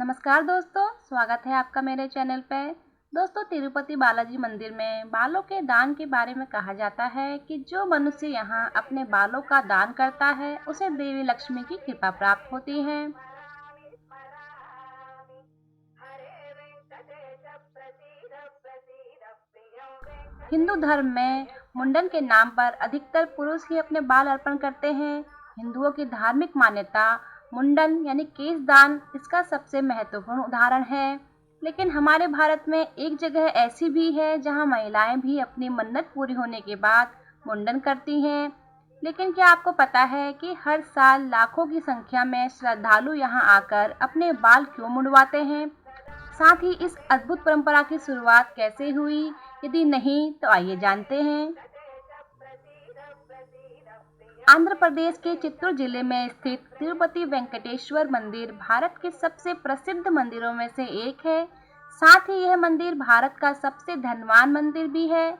नमस्कार दोस्तों, स्वागत है आपका मेरे चैनल पे। दोस्तों, तिरुपति बालाजी मंदिर में बालों के दान के बारे में कहा जाता है कि जो मनुष्य यहाँ अपने बालों का दान करता है उसे देवी लक्ष्मी की कृपा प्राप्त होती है। हिंदू धर्म में मुंडन के नाम पर अधिकतर पुरुष ही अपने बाल अर्पण करते हैं। हिंदुओं की धार्मिक मान्यता मुंडन यानी केश दान इसका सबसे महत्वपूर्ण उदाहरण है। लेकिन हमारे भारत में एक जगह ऐसी भी है जहां महिलाएं भी अपनी मन्नत पूरी होने के बाद मुंडन करती हैं। लेकिन क्या आपको पता है कि हर साल लाखों की संख्या में श्रद्धालु यहां आकर अपने बाल क्यों मुंडवाते हैं? साथ ही इस अद्भुत परंपरा की शुरुआत कैसे हुई? यदि नहीं तो आइए जानते हैं। आंध्र प्रदेश के चित्तूर जिले में स्थित तिरुपति वेंकटेश्वर मंदिर भारत के सबसे प्रसिद्ध मंदिरों में से एक है। साथ ही यह मंदिर भारत का सबसे धनवान मंदिर भी है।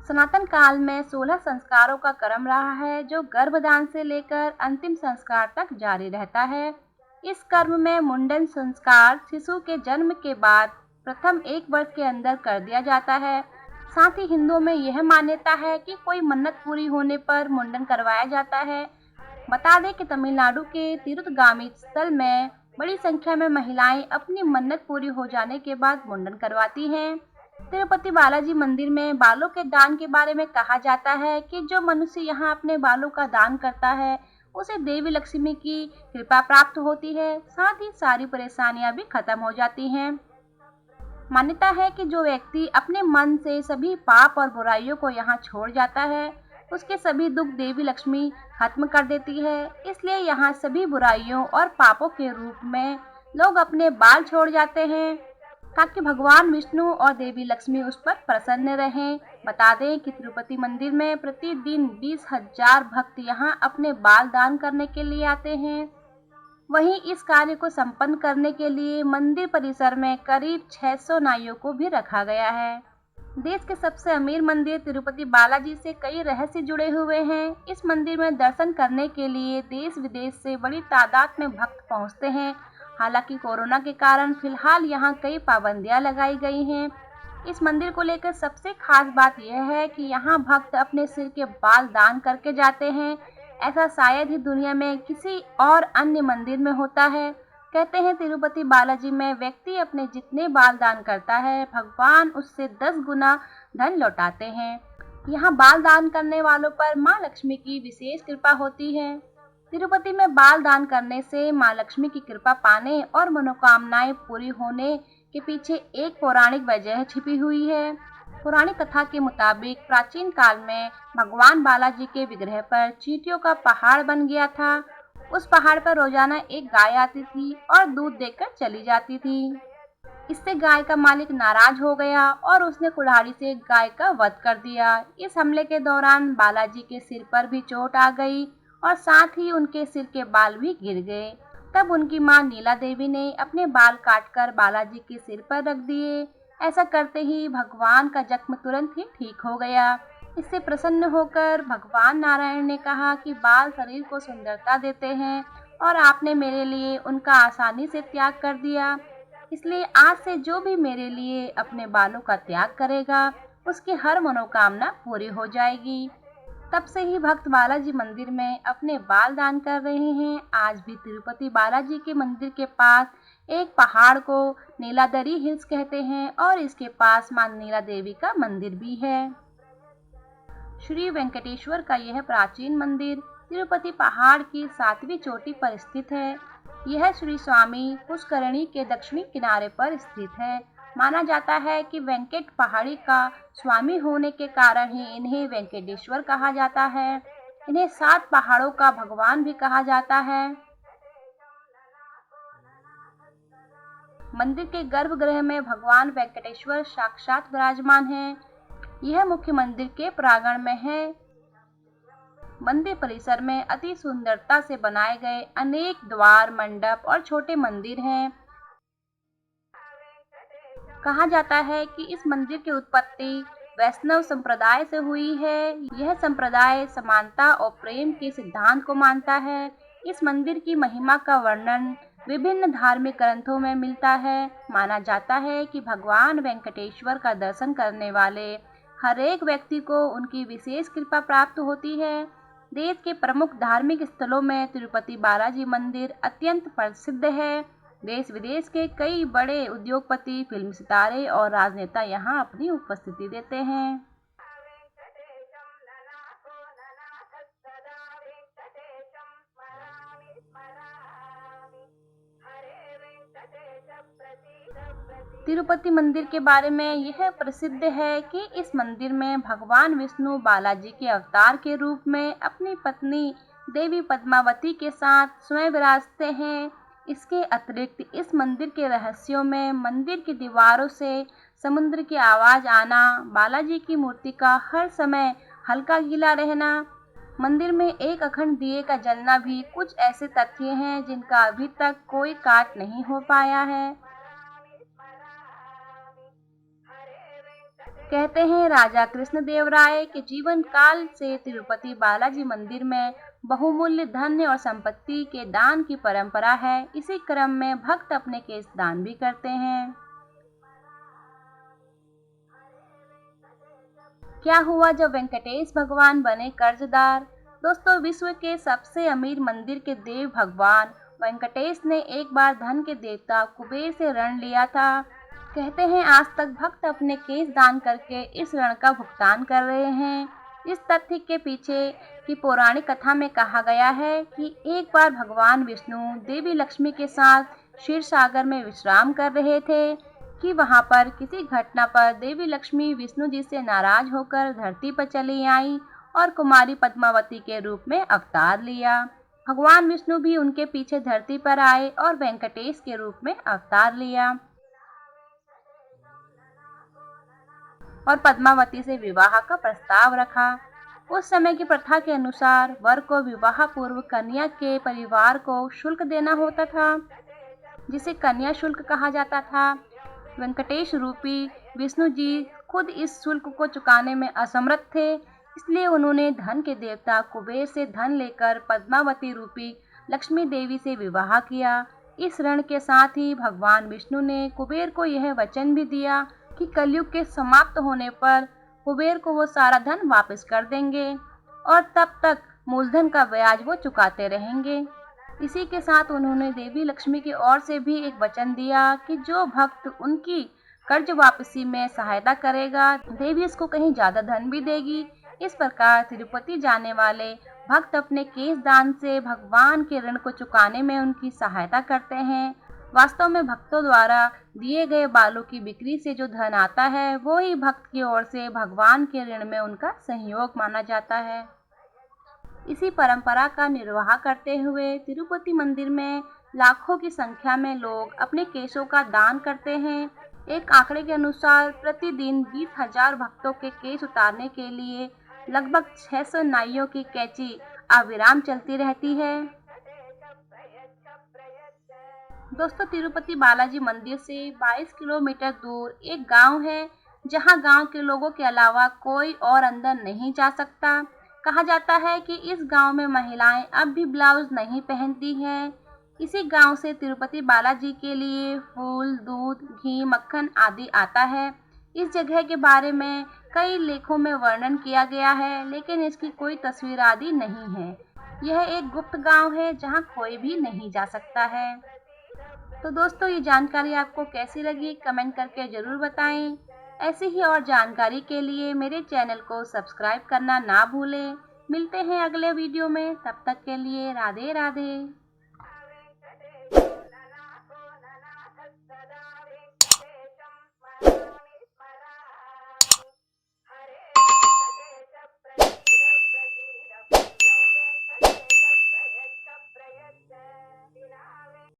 सनातन काल में 16 संस्कारों का क्रम रहा है जो गर्भदान से लेकर अंतिम संस्कार तक जारी रहता है। इस कर्म में मुंडन संस्कार शिशु के जन्म के बाद प्रथम 1 वर्ष के अंदर कर दिया जाता है। साथ ही हिंदुओं में यह मान्यता है कि कोई मन्नत पूरी होने पर मुंडन करवाया जाता है। बता दें कि तमिलनाडु के तीर्थगामी स्थल में बड़ी संख्या में महिलाएं अपनी मन्नत पूरी हो जाने के बाद मुंडन करवाती हैं। तिरुपति बालाजी मंदिर में बालों के दान के बारे में कहा जाता है कि जो मनुष्य यहाँ अपने बालों का दान करता है उसे देवी लक्ष्मी की कृपा प्राप्त होती है। साथ ही सारी परेशानियां भी खत्म हो जाती हैं। मान्यता है कि जो व्यक्ति अपने मन से सभी पाप और बुराइयों को यहाँ छोड़ जाता है उसके सभी दुख देवी लक्ष्मी खत्म कर देती है। इसलिए यहाँ सभी बुराइयों और पापों के रूप में लोग अपने बाल छोड़ जाते हैं ताकि भगवान विष्णु और देवी लक्ष्मी उस पर प्रसन्न रहें। बता दें कि तिरुपति मंदिर में प्रतिदिन 20,000 भक्त यहाँ अपने बाल दान करने के लिए आते हैं। वहीं इस कार्य को संपन्न करने के लिए मंदिर परिसर में करीब 600 नाइयों को भी रखा गया है। देश के सबसे अमीर मंदिर तिरुपति बालाजी से कई रहस्य जुड़े हुए हैं। इस मंदिर में दर्शन करने के लिए देश विदेश से बड़ी तादाद में भक्त पहुंचते हैं। हालांकि कोरोना के कारण फिलहाल यहां कई पाबंदियां लगाई गई हैं। इस मंदिर को लेकर सबसे खास बात यह है कि यहां भक्त अपने सिर के बाल दान करके जाते हैं। ऐसा शायद ही दुनिया में किसी और अन्य मंदिर में होता है। कहते हैं तिरुपति बालाजी में व्यक्ति अपने जितने बाल दान करता है भगवान उससे 10 गुना धन लौटाते हैं। यहाँ बाल दान करने वालों पर माँ लक्ष्मी की विशेष कृपा होती है। तिरुपति में बाल दान करने से माँ लक्ष्मी की कृपा पाने और मनोकामनाएं पूरी होने के पीछे एक पौराणिक वजह छिपी हुई है। पुरानी कथा के मुताबिक प्राचीन काल में भगवान बालाजी के विग्रह पर चींटियों का पहाड़ बन गया था। उस पहाड़ पर रोजाना एक गाय आती थी और दूध देकर चली जाती थी। इससे गाय का मालिक नाराज हो गया और उसने कुल्हाड़ी से गाय का वध कर दिया। इस हमले के दौरान बालाजी के सिर पर भी चोट आ गई और साथ ही उनके सिर के बाल भी गिर गए। तब उनकी मां नीला देवी ने अपने बाल काटकर बालाजी के सिर पर रख दिए। ऐसा करते ही भगवान का जख्म तुरंत ही ठीक हो गया। इससे प्रसन्न होकर भगवान नारायण ने कहा कि बाल शरीर को सुंदरता देते हैं और आपने मेरे लिए उनका आसानी से त्याग कर दिया। इसलिए आज से जो भी मेरे लिए अपने बालों का त्याग करेगा उसकी हर मनोकामना पूरी हो जाएगी। तब से ही भक्त बालाजी मंदिर में अपने बाल दान कर रहे हैं। आज भी तिरुपति बालाजी के मंदिर के पास एक पहाड़ को नीलादरी हिल्स कहते हैं और इसके पास मां नीला देवी का मंदिर भी है। श्री वेंकटेश्वर का यह प्राचीन मंदिर तिरुपति पहाड़ की 7वीं चोटी पर स्थित है। यह श्री स्वामी पुष्करणी के दक्षिणी किनारे पर स्थित है। माना जाता है कि वेंकट पहाड़ी का स्वामी होने के कारण ही इन्हें वेंकटेश्वर कहा जाता है। इन्हें 7 पहाड़ों का भगवान भी कहा जाता है। मंदिर के गर्भगृह में भगवान वेंकटेश्वर साक्षात विराजमान हैं। यह मुख्य मंदिर के प्रांगण में है। मंदिर परिसर में अति सुंदरता से बनाए गए अनेक द्वार, मंडप और छोटे मंदिर हैं। कहा जाता है कि इस मंदिर की उत्पत्ति वैष्णव संप्रदाय से हुई है। यह संप्रदाय समानता और प्रेम के सिद्धांत को मानता है। इस मंदिर की महिमा का वर्णन विभिन्न धार्मिक ग्रंथों में मिलता है। माना जाता है कि भगवान वेंकटेश्वर का दर्शन करने वाले हर एक व्यक्ति को उनकी विशेष कृपा प्राप्त होती है। देश के प्रमुख धार्मिक स्थलों में तिरुपति बालाजी मंदिर अत्यंत प्रसिद्ध है। देश विदेश के कई बड़े उद्योगपति, फिल्म सितारे और राजनेता यहाँ अपनी उपस्थिति देते हैं। तिरुपति मंदिर के बारे में यह प्रसिद्ध है कि इस मंदिर में भगवान विष्णु बालाजी के अवतार के रूप में अपनी पत्नी देवी पद्मावती के साथ स्वयं विराजते हैं। इसके अतिरिक्त इस मंदिर के रहस्यों में मंदिर की दीवारों से समुद्र की आवाज आना, बालाजी की मूर्ति का हर समय हल्का गीला रहना, मंदिर में एक अखंड दिए का जलना भी कुछ ऐसे तथ्य हैं जिनका अभी तक कोई काट नहीं हो पाया है। कहते हैं राजा कृष्णदेवराय के जीवन काल से तिरुपति बालाजी मंदिर में बहुमूल्य धन और संपत्ति के दान की परंपरा है। इसी क्रम में भक्त अपने केश दान भी करते हैं। क्या हुआ जब वेंकटेश भगवान बने कर्जदार? दोस्तों, विश्व के सबसे अमीर मंदिर के देव भगवान वेंकटेश ने एक बार धन के देवता कुबेर से ऋण लिया था। कहते हैं आज तक भक्त अपने केश दान करके इस ऋण का भुगतान कर रहे हैं। इस तथ्य के पीछे की पौराणिक कथा में कहा गया है कि एक बार भगवान विष्णु देवी लक्ष्मी के साथ क्षीर सागर में विश्राम कर रहे थे कि वहां पर किसी घटना पर देवी लक्ष्मी विष्णु जी से नाराज होकर धरती पर चली आई और कुमारी पद्मावती के रूप में अवतार लिया। भगवान विष्णु भी उनके पीछे धरती पर आए और वेंकटेश के रूप में अवतार लिया और पद्मावती से विवाह का प्रस्ताव रखा। उस समय की प्रथा के अनुसार वर को विवाह पूर्व कन्या के परिवार को शुल्क देना होता था, जिसे कन्या शुल्क कहा जाता था। वेंकटेश रूपी विष्णु जी खुद इस शुल्क को चुकाने में असमर्थ थे, इसलिए उन्होंने धन के देवता कुबेर से धन लेकर पद्मावती रूपी लक्ष्मी देवी से विवाह किया। इस ऋण के साथ ही भगवान विष्णु ने कुबेर को यह वचन भी दिया कि कलयुग के समाप्त होने पर कुबेर को वो सारा धन वापस कर देंगे और तब तक मूलधन का ब्याज वो चुकाते रहेंगे। इसी के साथ उन्होंने देवी लक्ष्मी की ओर से भी एक वचन दिया कि जो भक्त उनकी कर्ज वापसी में सहायता करेगा, देवी उसको कहीं ज्यादा धन भी देगी। इस प्रकार तिरुपति जाने वाले भक्त अपने केश दान से भगवान के ऋण को चुकाने में उनकी सहायता करते हैं। वास्तव में भक्तों द्वारा दिए गए बालों की बिक्री से जो धन आता है वो ही भक्त की ओर से भगवान के ऋण में उनका सहयोग माना जाता है। इसी परंपरा का निर्वाह करते हुए तिरुपति मंदिर में लाखों की संख्या में लोग अपने केशों का दान करते हैं। एक आंकड़े के अनुसार प्रतिदिन 20,000 भक्तों के केश उतारने के लिए लगभग 600 नाइयों की कैंची अविराम चलती रहती है। दोस्तों, तिरुपति बालाजी मंदिर से 22 किलोमीटर दूर एक गांव है जहां गांव के लोगों के अलावा कोई और अंदर नहीं जा सकता। कहा जाता है कि इस गांव में महिलाएं अब भी ब्लाउज नहीं पहनती हैं। इसी गांव से तिरुपति बालाजी के लिए फूल, दूध, घी, मक्खन आदि आता है। इस जगह के बारे में कई लेखों में वर्णन किया गया है, लेकिन इसकी कोई तस्वीर आदि नहीं है। यह एक गुप्त गांव है जहां कोई भी नहीं जा सकता है। तो दोस्तों, ये जानकारी आपको कैसी लगी कमेंट करके ज़रूर बताएं। ऐसी ही और जानकारी के लिए मेरे चैनल को सब्सक्राइब करना ना भूलें। मिलते हैं अगले वीडियो में, तब तक के लिए राधे राधे।